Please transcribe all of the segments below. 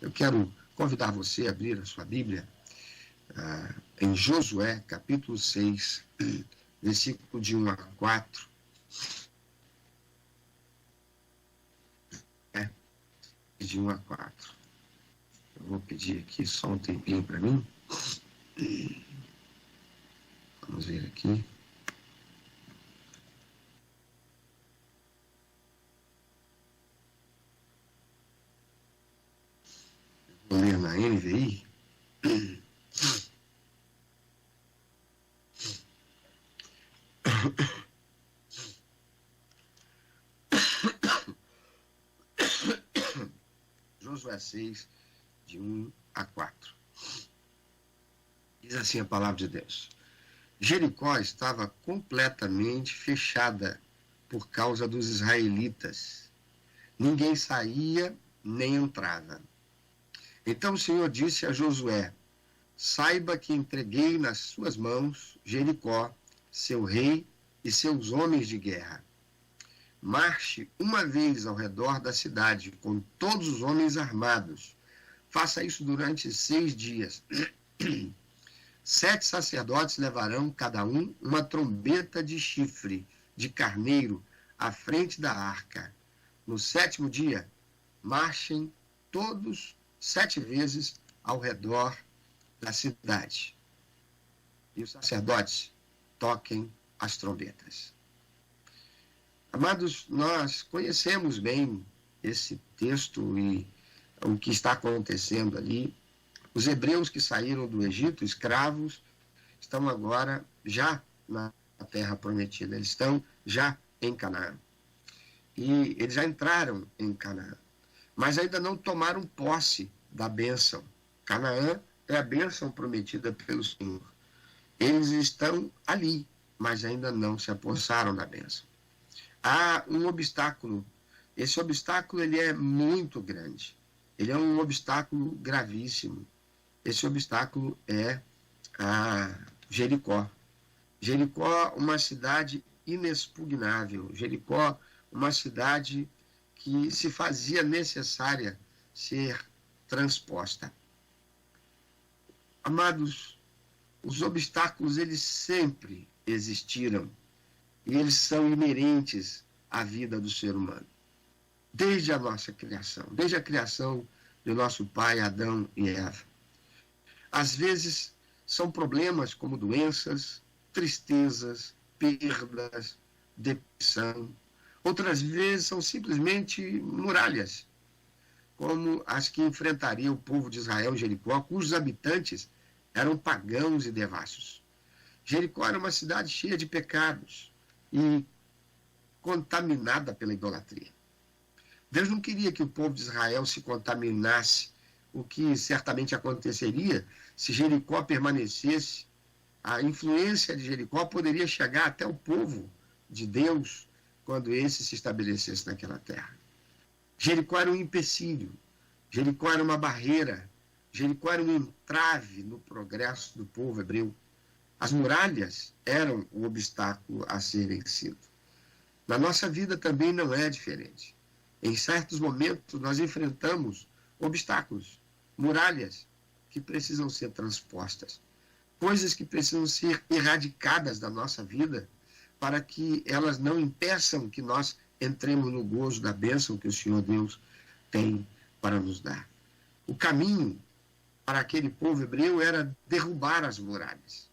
Eu quero convidar você a abrir a sua Bíblia em Josué, capítulo 6, versículo de 1 a 4. De 1 a 4. Eu vou pedir aqui só um tempinho para mim. Vamos ver aqui. Vou ler na NVI. Josué 6, de 1 a 4. Diz assim a palavra de Deus. Jericó estava completamente fechada por causa dos israelitas. Ninguém saía nem entrava. Então o Senhor disse a Josué: saiba que entreguei nas suas mãos Jericó, seu rei e seus homens de guerra. Marche uma vez ao redor da cidade com todos os homens armados. Faça isso durante 6 dias. 7 sacerdotes levarão cada um uma trombeta de chifre de carneiro à frente da arca. No 7º dia, marchem todos 7 vezes ao redor da cidade. E os sacerdotes toquem as trombetas. Amados, nós conhecemos bem esse texto e o que está acontecendo ali. Os hebreus que saíram do Egito, escravos, estão agora já na terra prometida. Eles estão já em Canaã. E eles já entraram em Canaã, mas ainda não tomaram posse da bênção. Canaã é a bênção prometida pelo Senhor. Eles estão ali, mas ainda não se apossaram da bênção. Há um obstáculo. Esse obstáculo ele é muito grande. Ele é um obstáculo gravíssimo. Esse obstáculo é Jericó. Jericó, uma cidade inexpugnável. Jericó, uma cidade que se fazia necessária ser transposta. Amados, os obstáculos, eles sempre existiram e eles são inerentes à vida do ser humano. Desde a nossa criação, desde a criação do nosso pai Adão e Eva. Às vezes são problemas como doenças, tristezas, perdas, depressão. Outras vezes são simplesmente muralhas, como as que enfrentaria o povo de Israel em Jericó, cujos habitantes eram pagãos e devassos. Jericó era uma cidade cheia de pecados e contaminada pela idolatria. Deus não queria que o povo de Israel se contaminasse, o que certamente aconteceria se Jericó permanecesse. A influência de Jericó poderia chegar até o povo de Deus quando esse se estabelecesse naquela terra. Jericó era um empecilho, Jericó era uma barreira, Jericó era um entrave no progresso do povo hebreu. As muralhas eram o obstáculo a ser vencido. Na nossa vida também não é diferente. Em certos momentos nós enfrentamos obstáculos, muralhas que precisam ser transpostas, coisas que precisam ser erradicadas da nossa vida para que elas não impeçam que nós entremos no gozo da bênção que o Senhor Deus tem para nos dar. O caminho para aquele povo hebreu era derrubar as muralhas.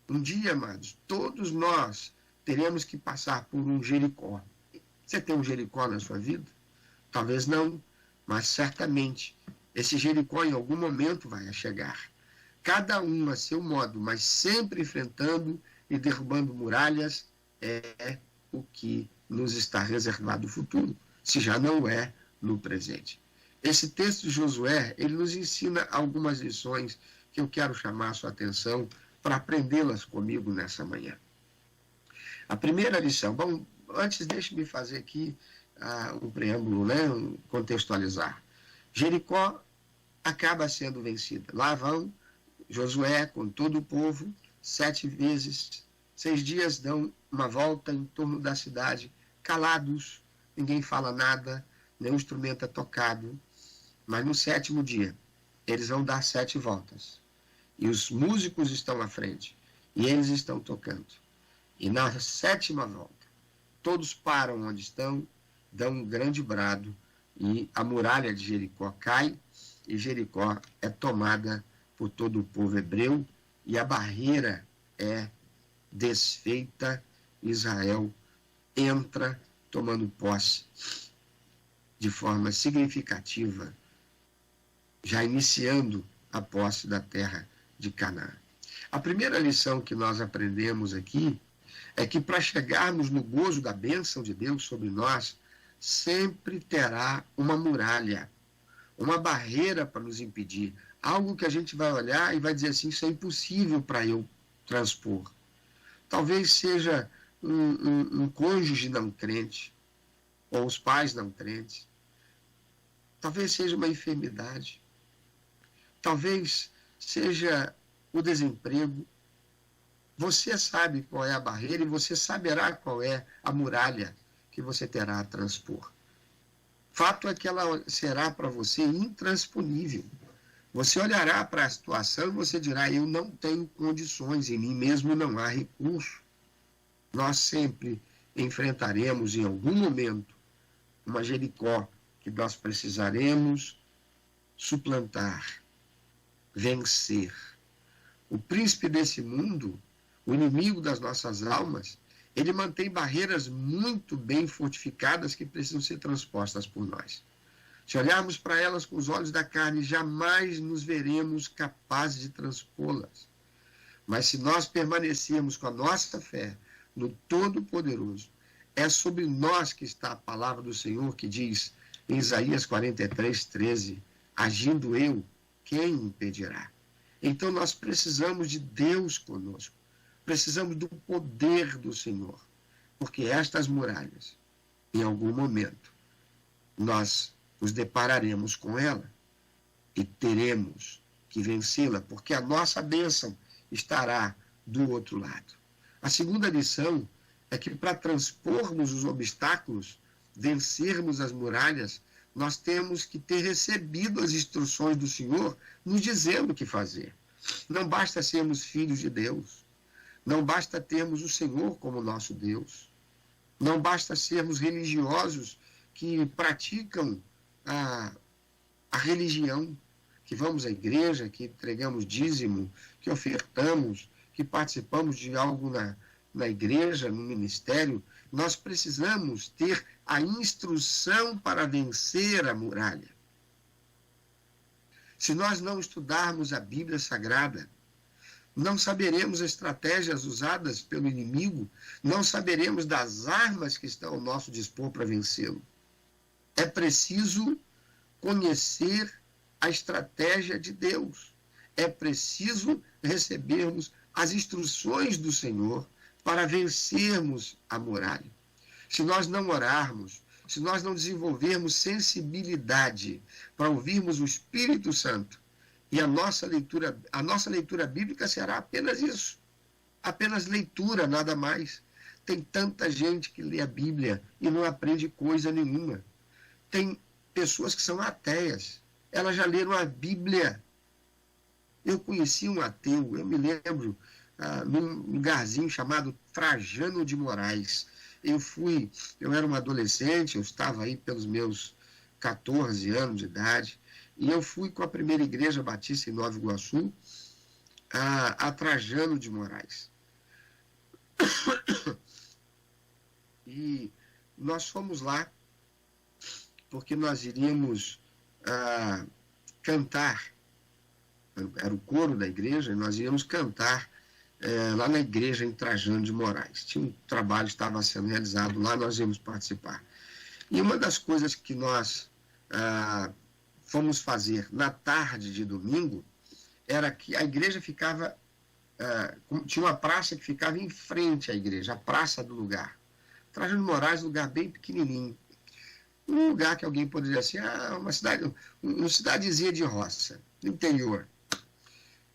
Um dia, amados, todos nós teremos que passar por um Jericó. Você tem um Jericó na sua vida? Talvez não, mas certamente esse Jericó em algum momento vai chegar. Cada um a seu modo, mas sempre enfrentando e derrubando muralhas é o que nos está reservado no futuro, se já não é no presente. Esse texto de Josué, ele nos ensina algumas lições que eu quero chamar a sua atenção para aprendê-las comigo nessa manhã. A primeira lição, bom, antes deixe-me fazer aqui um preâmbulo, contextualizar. Jericó acaba sendo vencida. Lá vão Josué com todo o povo, 7 vezes, 6 dias dão uma volta em torno da cidade, calados, ninguém fala nada, nenhum instrumento é tocado. Mas no 7º dia, eles vão dar 7 voltas. E os músicos estão à frente. E eles estão tocando. E na 7ª volta, todos param onde estão, dão um grande brado, e a muralha de Jericó cai, e Jericó é tomada por todo o povo hebreu, e a barreira é desfeita. Israel entra tomando posse de forma significativa, já iniciando a posse da terra de Canaã. A primeira lição que nós aprendemos aqui é que para chegarmos no gozo da bênção de Deus sobre nós, sempre terá uma muralha, uma barreira para nos impedir, algo que a gente vai olhar e vai dizer assim, isso é impossível para eu transpor. Talvez seja um cônjuge não crente, ou os pais não crentes. Talvez seja uma enfermidade. Talvez seja o desemprego. Você sabe qual é a barreira e você saberá qual é a muralha que você terá a transpor. Fato é que ela será para você intransponível. Você olhará para a situação e você dirá, eu não tenho condições, em mim mesmo não há recurso. Nós sempre enfrentaremos em algum momento uma Jericó que nós precisaremos suplantar, vencer. O príncipe desse mundo, o inimigo das nossas almas, ele mantém barreiras muito bem fortificadas que precisam ser transpostas por nós. Se olharmos para elas com os olhos da carne, jamais nos veremos capazes de transpô-las. Mas se nós permanecermos com a nossa fé no Todo-Poderoso, é sobre nós que está a palavra do Senhor que diz em Isaías 43:13, agindo eu, quem impedirá? Então nós precisamos de Deus conosco, precisamos do poder do Senhor, porque estas muralhas, em algum momento, nós nos depararemos com ela e teremos que vencê-la, porque a nossa bênção estará do outro lado. A segunda lição é que para transpormos os obstáculos, vencermos as muralhas, nós temos que ter recebido as instruções do Senhor nos dizendo o que fazer. Não basta sermos filhos de Deus, não basta termos o Senhor como nosso Deus, não basta sermos religiosos que praticam a religião, que vamos à igreja, que entregamos dízimo, que ofertamos, que participamos de algo na igreja, no ministério. Nós precisamos ter a instrução para vencer a muralha. Se nós não estudarmos a Bíblia Sagrada, não saberemos as estratégias usadas pelo inimigo, não saberemos das armas que estão ao nosso dispor para vencê-lo. É preciso conhecer a estratégia de Deus. É preciso recebermos as instruções do Senhor para vencermos a muralha. Se nós não orarmos, se nós não desenvolvermos sensibilidade para ouvirmos o Espírito Santo, e a nossa leitura bíblica será apenas isso, apenas leitura, nada mais. Tem tanta gente que lê a Bíblia e não aprende coisa nenhuma. Tem pessoas que são ateias, elas já leram a Bíblia. Eu conheci um ateu, eu me lembro, num lugarzinho chamado Trajano de Moraes. Eu era um adolescente, eu estava aí pelos meus 14 anos de idade, e eu fui com a primeira igreja batista em Nova Iguaçu, a Trajano de Moraes. E nós fomos lá porque nós iríamos cantar, era o coro da igreja, e nós íamos cantar lá na igreja em Trajano de Moraes. Tinha um trabalho que estava sendo realizado lá, nós íamos participar. E uma das coisas que nós fomos fazer na tarde de domingo era que a igreja ficava, tinha uma praça que ficava em frente à igreja, a praça do lugar. Trajano de Moraes, um lugar bem pequenininho. Um lugar que alguém poderia dizer assim, uma cidadezinha de roça, no interior.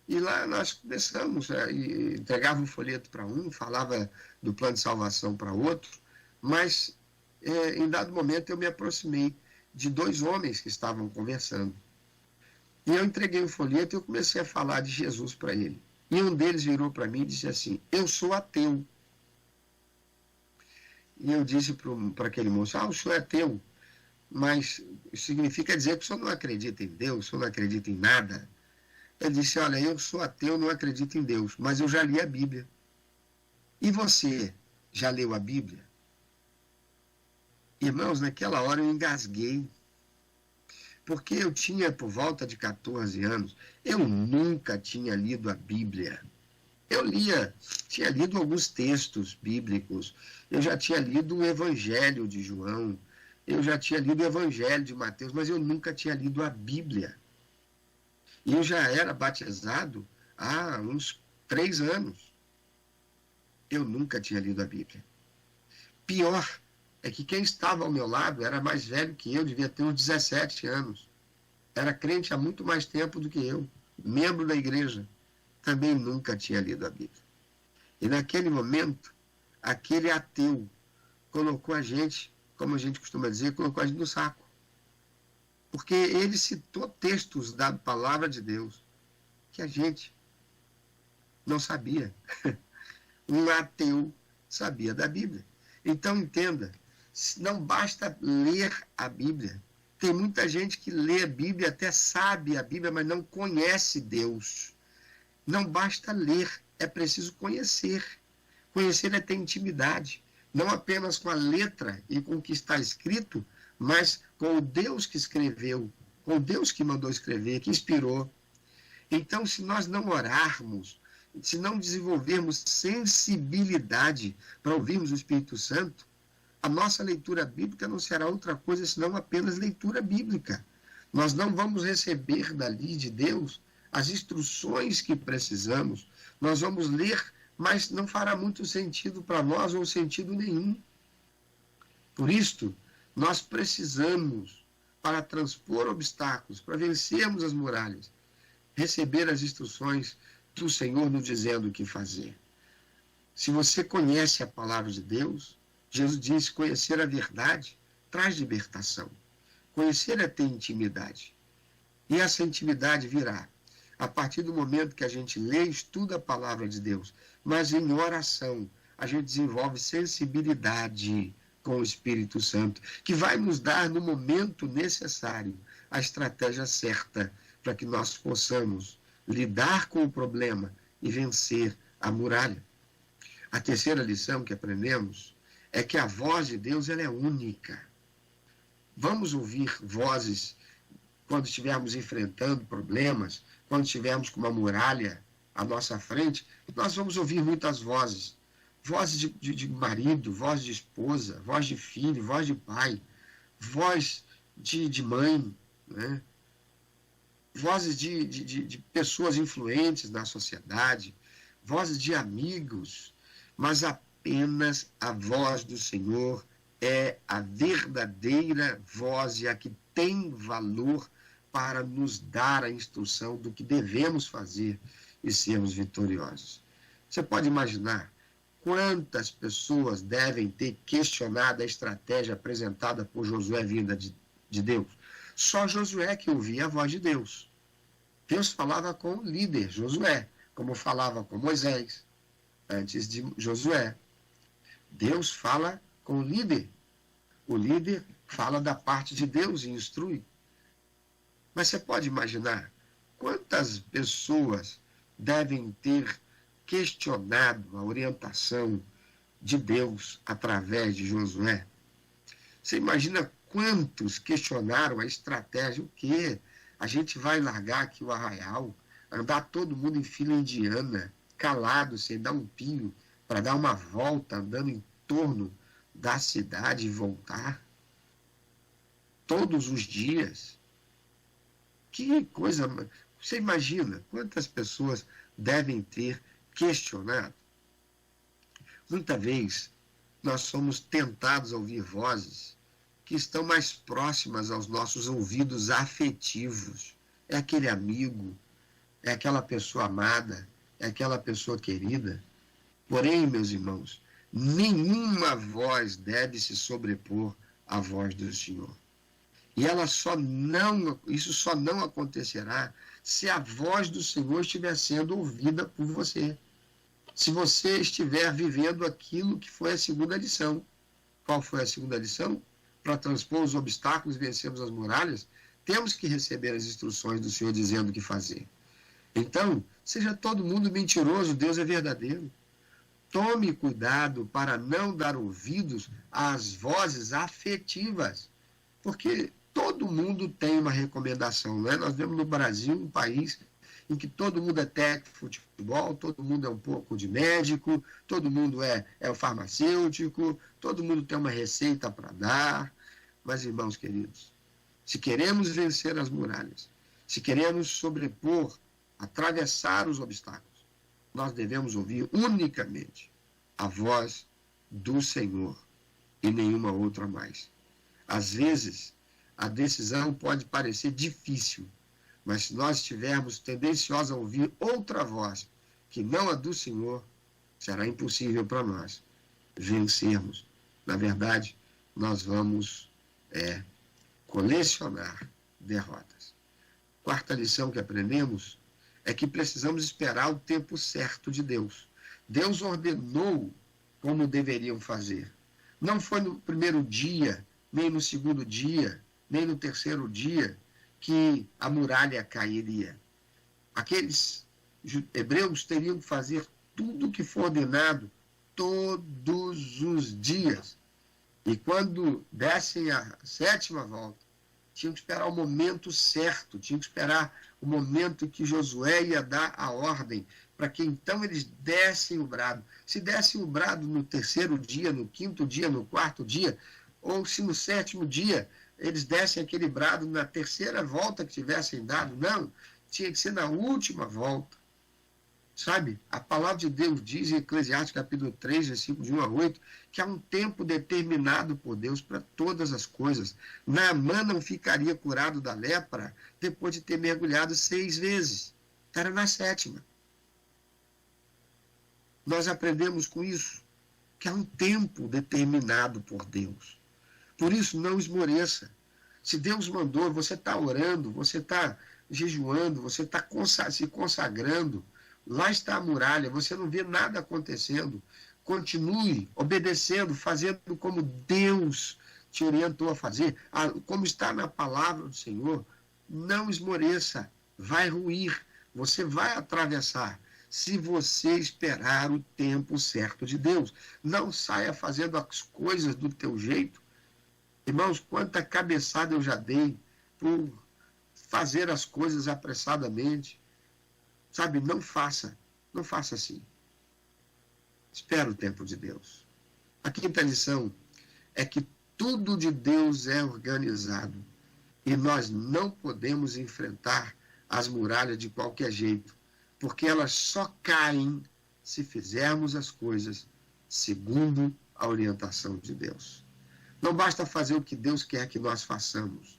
E lá nós começamos, e entregava um folheto para um, falava do plano de salvação para outro, mas em dado momento eu me aproximei de 2 homens que estavam conversando. E eu entreguei o folheto e eu comecei a falar de Jesus para ele. E um deles virou para mim e disse assim: eu sou ateu. E eu disse para aquele moço: o senhor é ateu, mas significa dizer que o senhor não acredita em Deus, o senhor não acredita em nada. Ele disse: olha, eu sou ateu, não acredito em Deus, mas eu já li a Bíblia. E você já leu a Bíblia? Irmãos, naquela hora eu engasguei, porque eu tinha por volta de 14 anos, eu nunca tinha lido a Bíblia. Eu tinha lido alguns textos bíblicos, eu já tinha lido o Evangelho de João, eu já tinha lido o Evangelho de Mateus, mas eu nunca tinha lido a Bíblia. E eu já era batizado há uns 3 anos. Eu nunca tinha lido a Bíblia. Pior é que quem estava ao meu lado era mais velho que eu, devia ter uns 17 anos. Era crente há muito mais tempo do que eu, membro da igreja. Também nunca tinha lido a Bíblia. E naquele momento, aquele ateu colocou a gente, como a gente costuma dizer, colocou a gente no saco. Porque ele citou textos da palavra de Deus que a gente não sabia. Um ateu sabia da Bíblia. Então, entenda, não basta ler a Bíblia. Tem muita gente que lê a Bíblia, até sabe a Bíblia, mas não conhece Deus. Não basta ler, é preciso conhecer. Conhecer é ter intimidade, não apenas com a letra e com o que está escrito, mas com o Deus que escreveu, com o Deus que mandou escrever, que inspirou. Então, se nós não orarmos, se não desenvolvermos sensibilidade para ouvirmos o Espírito Santo, a nossa leitura bíblica não será outra coisa senão apenas leitura bíblica. Nós não vamos receber dali de Deus as instruções que precisamos. Nós vamos ler, mas não fará muito sentido para nós ou sentido nenhum. Por isto, nós precisamos, para transpor obstáculos, para vencermos as muralhas, receber as instruções do Senhor nos dizendo o que fazer. Se você conhece a palavra de Deus, Jesus disse: conhecer a verdade traz libertação. Conhecer é ter intimidade. E essa intimidade virá a partir do momento que a gente lê e estuda a palavra de Deus. Mas em oração, a gente desenvolve sensibilidade com o Espírito Santo, que vai nos dar no momento necessário a estratégia certa para que nós possamos lidar com o problema e vencer a muralha. A terceira lição que aprendemos é que a voz de Deus ela é única. Vamos ouvir vozes quando estivermos enfrentando problemas, quando estivermos com uma muralha à nossa frente, nós vamos ouvir muitas vozes. Vozes de marido, voz de esposa, voz de filho, voz de pai, voz de mãe, né? Vozes de pessoas influentes na sociedade, vozes de amigos, mas apenas a voz do Senhor é a verdadeira voz e a que tem valor para nos dar a instrução do que devemos fazer e sermos vitoriosos. Você pode imaginar quantas pessoas devem ter questionado a estratégia apresentada por Josué vinda de Deus? Só Josué que ouvia a voz de Deus. Deus falava com o líder, Josué, como falava com Moisés, antes de Josué. Deus fala com o líder. O líder fala da parte de Deus e instrui. Mas você pode imaginar quantas pessoas devem ter questionado a orientação de Deus através de Josué? Você imagina quantos questionaram a estratégia? O quê? A gente vai largar aqui o arraial, andar todo mundo em fila indiana, calado, sem dar um pio, para dar uma volta, andando em torno da cidade e voltar? Todos os dias. Que coisa... Você imagina quantas pessoas devem ter questionado? Muita vez nós somos tentados a ouvir vozes que estão mais próximas aos nossos ouvidos afetivos. É aquele amigo, é aquela pessoa amada, é aquela pessoa querida. Porém, meus irmãos, nenhuma voz deve se sobrepor à voz do Senhor. E isso só não acontecerá se a voz do Senhor estiver sendo ouvida por você. Se você estiver vivendo aquilo que foi a segunda lição. Qual foi a segunda lição? Para transpor os obstáculos e vencermos as muralhas, temos que receber as instruções do Senhor dizendo o que fazer. Então, seja todo mundo mentiroso, Deus é verdadeiro. Tome cuidado para não dar ouvidos às vozes afetivas, porque todo mundo tem uma recomendação, não é? Nós vemos no Brasil um país em que todo mundo é técnico de futebol, todo mundo é um pouco de médico, todo mundo é o farmacêutico, todo mundo tem uma receita para dar. Mas, irmãos queridos, se queremos vencer as muralhas, se queremos sobrepor, atravessar os obstáculos, nós devemos ouvir unicamente a voz do Senhor e nenhuma outra mais. Às vezes, a decisão pode parecer difícil, mas se nós estivermos tendenciosos a ouvir outra voz, que não a do Senhor, será impossível para nós vencermos. Na verdade, nós vamos colecionar derrotas. Quarta lição que aprendemos é que precisamos esperar o tempo certo de Deus. Deus ordenou como deveriam fazer. Não foi no primeiro dia, nem no segundo dia, nem no terceiro dia, que a muralha cairia. Aqueles hebreus teriam que fazer tudo o que for ordenado todos os dias. E quando dessem a 7ª volta, tinham que esperar o momento certo, tinham que esperar o momento que Josué ia dar a ordem, para que então eles dessem o brado. Se dessem o brado no terceiro dia, no 5º dia, no 4º dia, ou se no 7º dia eles dessem aquele brado na terceira volta que tivessem dado, não, tinha que ser na última volta. Sabe, a palavra de Deus diz em Eclesiastes capítulo 3, versículo de 1 a 8, que há um tempo determinado por Deus para todas as coisas. Naamã não ficaria curado da lepra depois de ter mergulhado 6 vezes. Era na 7ª. Nós aprendemos com isso, que há um tempo determinado por Deus. Por isso, não esmoreça. Se Deus mandou, você está orando, você está jejuando, você está se consagrando, lá está a muralha, você não vê nada acontecendo. Continue obedecendo, fazendo como Deus te orientou a fazer, como está na palavra do Senhor. Não esmoreça, vai ruir, você vai atravessar, se você esperar o tempo certo de Deus. Não saia fazendo as coisas do teu jeito. Irmãos, quanta cabeçada eu já dei por fazer as coisas apressadamente. Sabe, não faça assim. Espera o tempo de Deus. A 5ª lição é que tudo de Deus é organizado e nós não podemos enfrentar as muralhas de qualquer jeito, porque elas só caem se fizermos as coisas segundo a orientação de Deus. Não basta fazer o que Deus quer que nós façamos,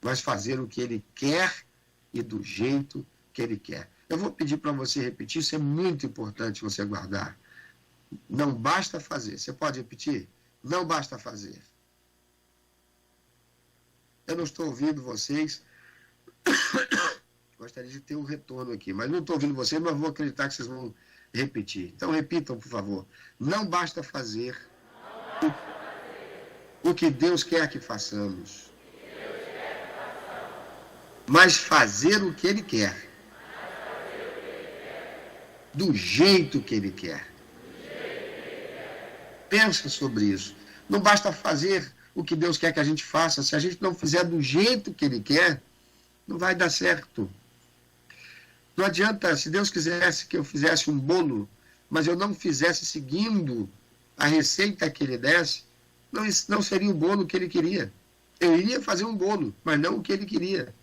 mas fazer o que Ele quer e do jeito que Ele quer. Eu vou pedir para você repetir, isso é muito importante você guardar. Não basta fazer. Você pode repetir? Não basta fazer. Eu não estou ouvindo vocês. Gostaria de ter um retorno aqui, mas não estou ouvindo vocês, mas vou acreditar que vocês vão repetir. Então repitam, por favor. Não basta fazer o que Deus quer que façamos, mas fazer o que Ele quer. Do jeito que Ele quer. Pensa sobre isso. Não basta fazer o que Deus quer que a gente faça. Se a gente não fizer do jeito que Ele quer, não vai dar certo. Não adianta, se Deus quisesse que eu fizesse um bolo, mas eu não fizesse seguindo a receita que Ele desse, não seria o bolo que Ele queria. Eu iria fazer um bolo, mas não o que Ele queria.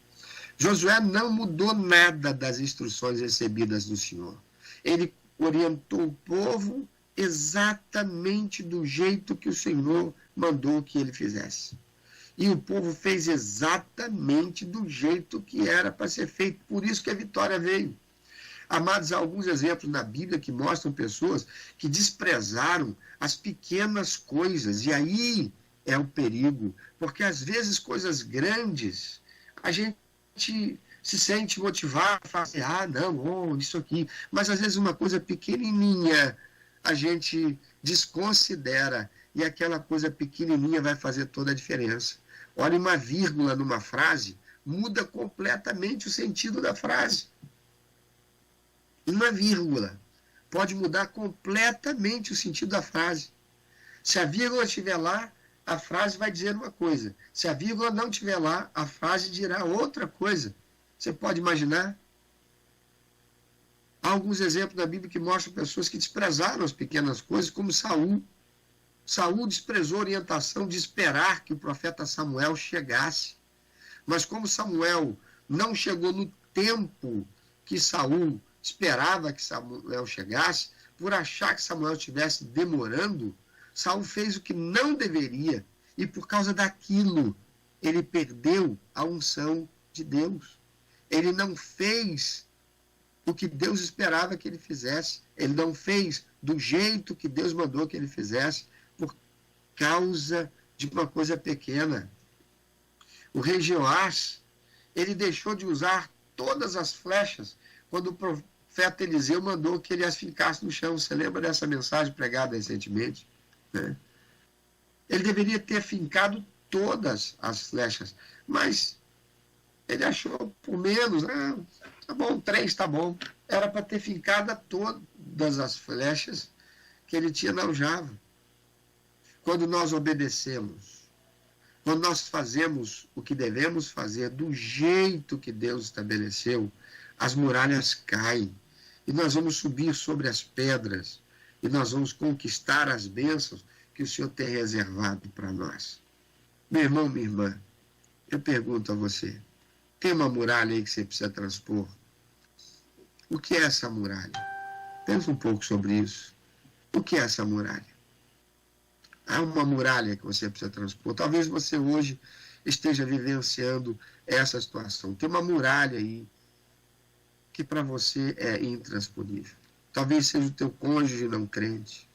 Josué não mudou nada das instruções recebidas do Senhor. Ele orientou o povo exatamente do jeito que o Senhor mandou que ele fizesse. E o povo fez exatamente do jeito que era para ser feito. Por isso que a vitória veio. Amados, há alguns exemplos na Bíblia que mostram pessoas que desprezaram as pequenas coisas. E aí é o perigo, porque às vezes coisas grandes a gente se sente motivado a fazer, não, isso aqui, mas às vezes uma coisa pequenininha a gente desconsidera e aquela coisa pequenininha vai fazer toda a diferença. Olha, uma vírgula numa frase muda completamente o sentido da frase. Uma vírgula pode mudar completamente o sentido da frase. Se a vírgula estiver lá, a frase vai dizer uma coisa. Se a vírgula não estiver lá, a frase dirá outra coisa. Você pode imaginar? Há alguns exemplos da Bíblia que mostram pessoas que desprezaram as pequenas coisas, como Saul. Saul desprezou a orientação de esperar que o profeta Samuel chegasse. Mas como Samuel não chegou no tempo que Saul esperava que Samuel chegasse, por achar que Samuel estivesse demorando, Saul fez o que não deveria, e por causa daquilo, ele perdeu a unção de Deus. Ele não fez o que Deus esperava que ele fizesse. Ele não fez do jeito que Deus mandou que ele fizesse, por causa de uma coisa pequena. O rei Jeoás, ele deixou de usar todas as flechas quando o profeta Eliseu mandou que ele as fincasse no chão. Você lembra dessa mensagem pregada recentemente? Né? Ele deveria ter fincado todas as flechas, mas ele achou por menos, tá bom, 3 tá bom. Era para ter fincado todas as flechas que ele tinha na aljava. Quando nós obedecemos, quando nós fazemos o que devemos fazer do jeito que Deus estabeleceu, as muralhas caem e nós vamos subir sobre as pedras e nós vamos conquistar as bênçãos que o Senhor tem reservado para nós. Meu irmão, minha irmã, eu pergunto a você, tem uma muralha aí que você precisa transpor? O que é essa muralha? Pensa um pouco sobre isso. O que é essa muralha? Há uma muralha que você precisa transpor. Talvez você hoje esteja vivenciando essa situação. Tem uma muralha aí que para você é intransponível. Talvez seja o teu cônjuge não crente.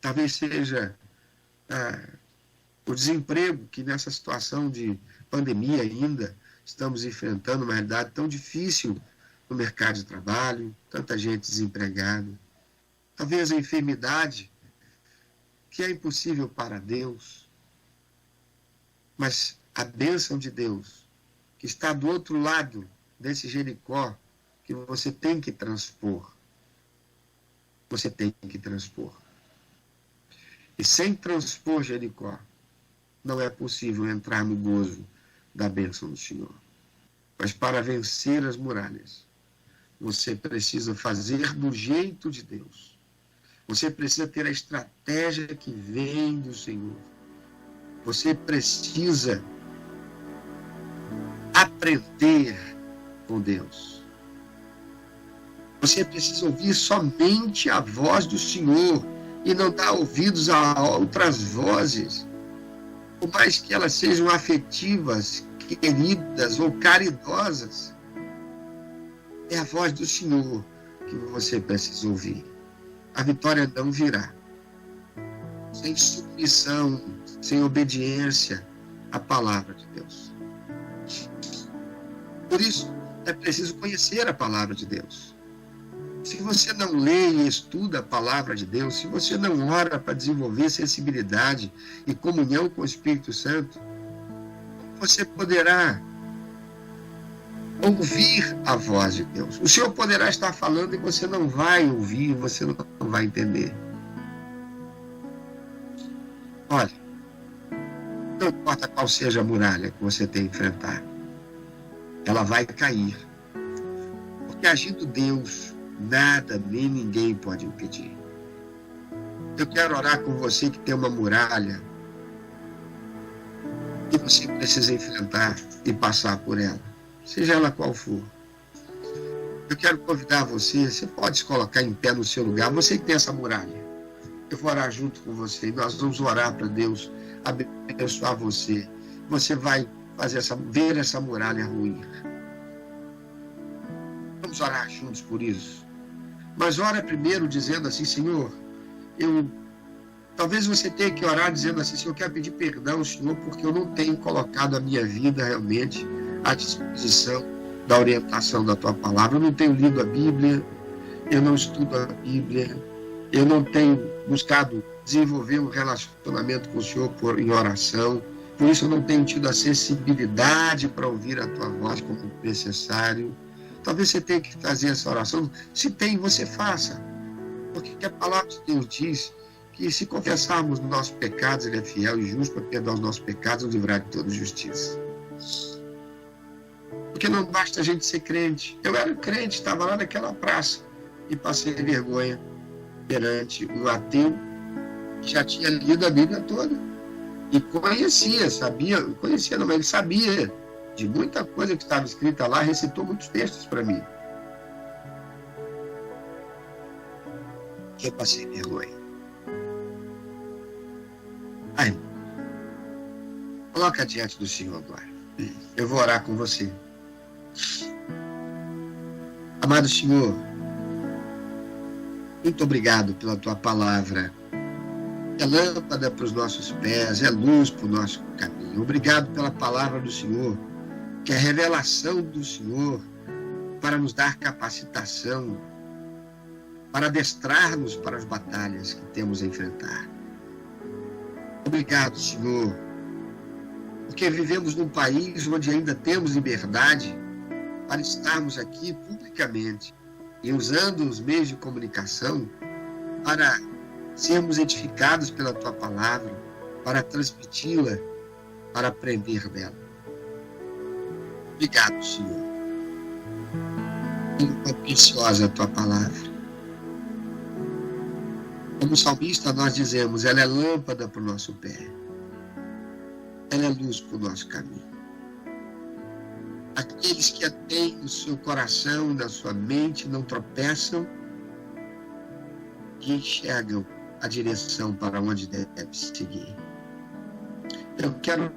Talvez seja o desemprego que nessa situação de pandemia ainda estamos enfrentando, uma realidade tão difícil no mercado de trabalho, tanta gente desempregada. Talvez a enfermidade, que é impossível para Deus, mas a bênção de Deus, que está do outro lado desse Jericó, que você tem que transpor. Você tem que transpor. E sem transpor Jericó, não é possível entrar no gozo da bênção do Senhor. Mas para vencer as muralhas, você precisa fazer do jeito de Deus. Você precisa ter a estratégia que vem do Senhor. Você precisa aprender com Deus. Você precisa ouvir somente a voz do Senhor e não dar ouvidos a outras vozes, por mais que elas sejam afetivas, queridas ou caridosas. É a voz do Senhor que você precisa ouvir. A vitória não virá sem submissão, sem obediência à palavra de Deus. Por isso, é preciso conhecer a palavra de Deus. Se você não lê e estuda a palavra de Deus, se você não ora para desenvolver sensibilidade e comunhão com o Espírito Santo, você poderá ouvir a voz de Deus. O Senhor poderá estar falando e você não vai ouvir, você não vai entender. Olha, não importa qual seja a muralha que você tem que enfrentar, ela vai cair. Porque agindo Deus, nada nem ninguém pode impedir. Eu quero orar com você que tem uma muralha que você precisa enfrentar e passar por ela, seja ela qual for. Eu quero convidar você pode se colocar em pé no seu lugar, você que tem essa muralha. Eu vou orar junto com você e nós vamos orar para Deus abençoar você. Você vai ver essa muralha ruir. Vamos orar juntos por isso. Mas ora primeiro dizendo assim, Senhor, eu Talvez você tenha que orar dizendo assim: Senhor, eu quero pedir perdão ao Senhor porque eu não tenho colocado a minha vida realmente à disposição da orientação da Tua palavra. Eu não tenho lido a Bíblia, eu não estudo a Bíblia, eu não tenho buscado desenvolver um relacionamento com o Senhor em oração. Por isso eu não tenho tido a sensibilidade para ouvir a Tua voz como necessário. Talvez você tenha que fazer essa oração. Se tem, você faça. Porque a palavra de Deus diz que se confessarmos os nossos pecados, Ele é fiel e justo para perdoar os nossos pecados e nos livrar de toda justiça. Porque não basta a gente ser crente. Eu era crente, estava lá naquela praça e passei vergonha perante um ateu que já tinha lido a Bíblia toda. E conhecia não, mas ele sabia de muita coisa que estava escrita lá, recitou muitos textos para mim. Eu passei vergonha. Aí, coloca diante do Senhor agora. Eu vou orar com você. Amado Senhor, muito obrigado pela Tua palavra. É lâmpada para os nossos pés, é luz para o nosso caminho. Obrigado pela palavra do Senhor, que é a revelação do Senhor para nos dar capacitação, para adestrarmos para as batalhas que temos a enfrentar. Obrigado, Senhor, porque vivemos num país onde ainda temos liberdade para estarmos aqui publicamente e usando os meios de comunicação para sermos edificados pela Tua palavra, para transmiti-la, para aprender dela. Obrigado, Senhor. Como é preciosa a Tua palavra. Como salmista, nós dizemos: ela é lâmpada para o nosso pé, ela é luz para o nosso caminho. Aqueles que a têm no seu coração e na sua mente não tropeçam e enxergam a direção para onde deve seguir. Eu quero,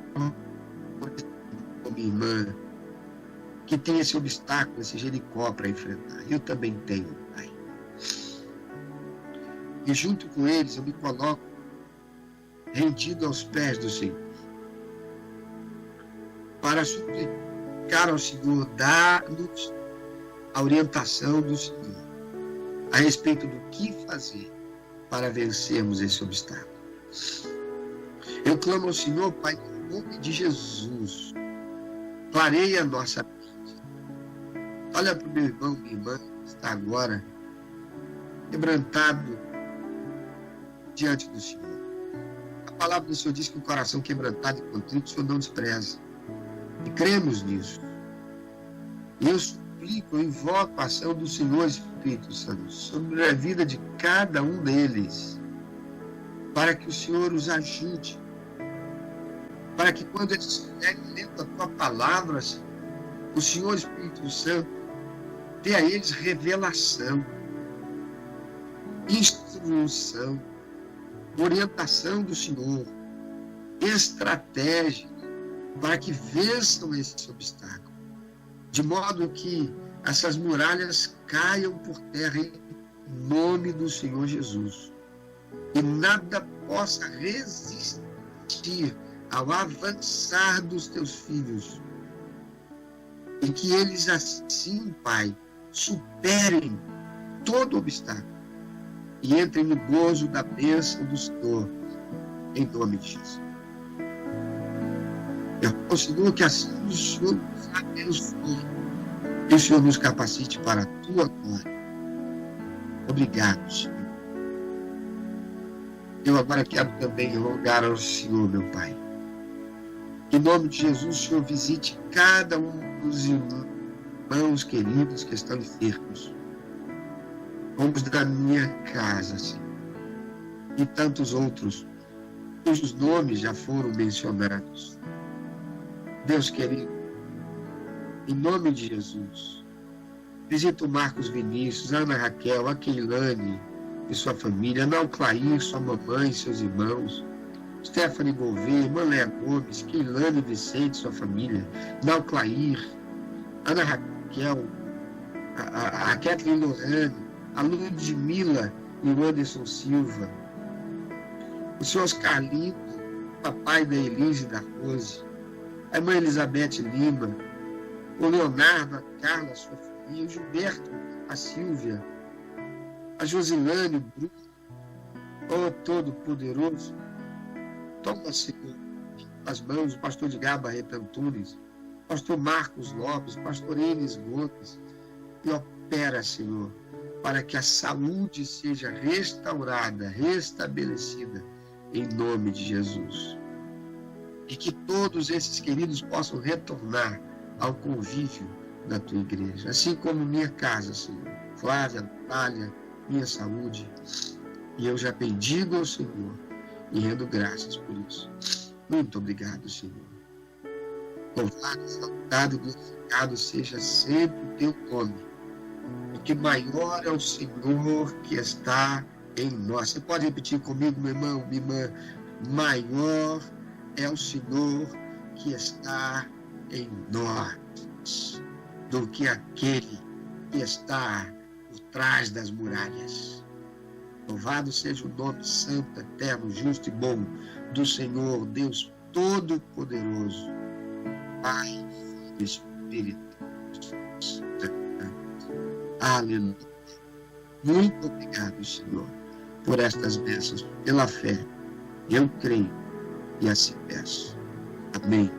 minha irmã, que tem esse obstáculo, esse Jericó para enfrentar. Eu também tenho, Pai. E junto com eles eu me coloco rendido aos pés do Senhor, para suplicar ao Senhor, dar-nos a orientação do Senhor a respeito do que fazer para vencermos esse obstáculo. Eu clamo ao Senhor, Pai, em nome de Jesus, clareia a nossa mente. Olha para o meu irmão, minha irmã, que está agora quebrantado diante do Senhor. A palavra do Senhor diz que o coração quebrantado e contrito o Senhor não despreza. E cremos nisso. E eu suplico, eu invoco a ação do Senhor Espírito Santo sobre a vida de cada um deles, para que o Senhor os ajude, para que quando eles estiverem lendo a Tua palavra, o Senhor Espírito Santo dê a eles revelação, instrução, orientação do Senhor, estratégia, para que vençam esse obstáculo, de modo que essas muralhas caiam por terra em nome do Senhor Jesus, e nada possa resistir ao avançar dos Teus filhos, e que eles assim, Pai, superem todo obstáculo e entrem no gozo da bênção do Senhor, em nome de Jesus. Eu considero que assim o Senhor nos abençoe e o Senhor nos capacite para a Tua glória. Obrigado, Senhor. Eu agora quero também rogar ao Senhor, meu Pai. Em nome de Jesus, o Senhor visite cada um dos irmãos queridos que estão enfermos. Como os da minha casa, Senhor. E tantos outros, cujos nomes já foram mencionados. Deus querido, em nome de Jesus, visita o Marcos Vinícius, a Ana Raquel, a Keilane e sua família, a Nauclair, sua mamãe e seus irmãos, Stephanie Gouveia, irmã Léa Gomes, Keilane Vicente e sua família, Nauclair, Ana Raquel, a Kathleen Lorane, a Ludmila e o Anderson Silva, o senhor Oscar Lima, papai da Elise e da Rose, a irmã Elizabeth Lima, o Leonardo, a Carla, a sua filha, o Gilberto, a Silvia, a Josilane, o Bruno, ó Todo-Poderoso, toma, Senhor, as mãos do pastor Edgar Barreto Antunes, pastor Marcos Lopes, pastor Enes Gomes, e opera, Senhor, para que a saúde seja restaurada, restabelecida, em nome de Jesus. E que todos esses queridos possam retornar ao convívio da tua igreja, assim como minha casa, Senhor, Flávia, Natália, minha saúde. E eu já bendigo ao Senhor e rendo graças por isso. Muito obrigado, Senhor. Louvado, exaltado e glorificado seja sempre o teu nome, porque maior é o Senhor que está em nós. Você pode repetir comigo, meu irmão, minha irmã? Maior é o Senhor que está em nós do que aquele que está por trás das muralhas. Louvado seja o nome santo, eterno, justo e bom do Senhor, Deus Todo-Poderoso, Pai, Filho e Espírito Santo. Aleluia. Muito obrigado, Senhor, por estas bênçãos, pela fé. Eu creio e assim peço. Amém.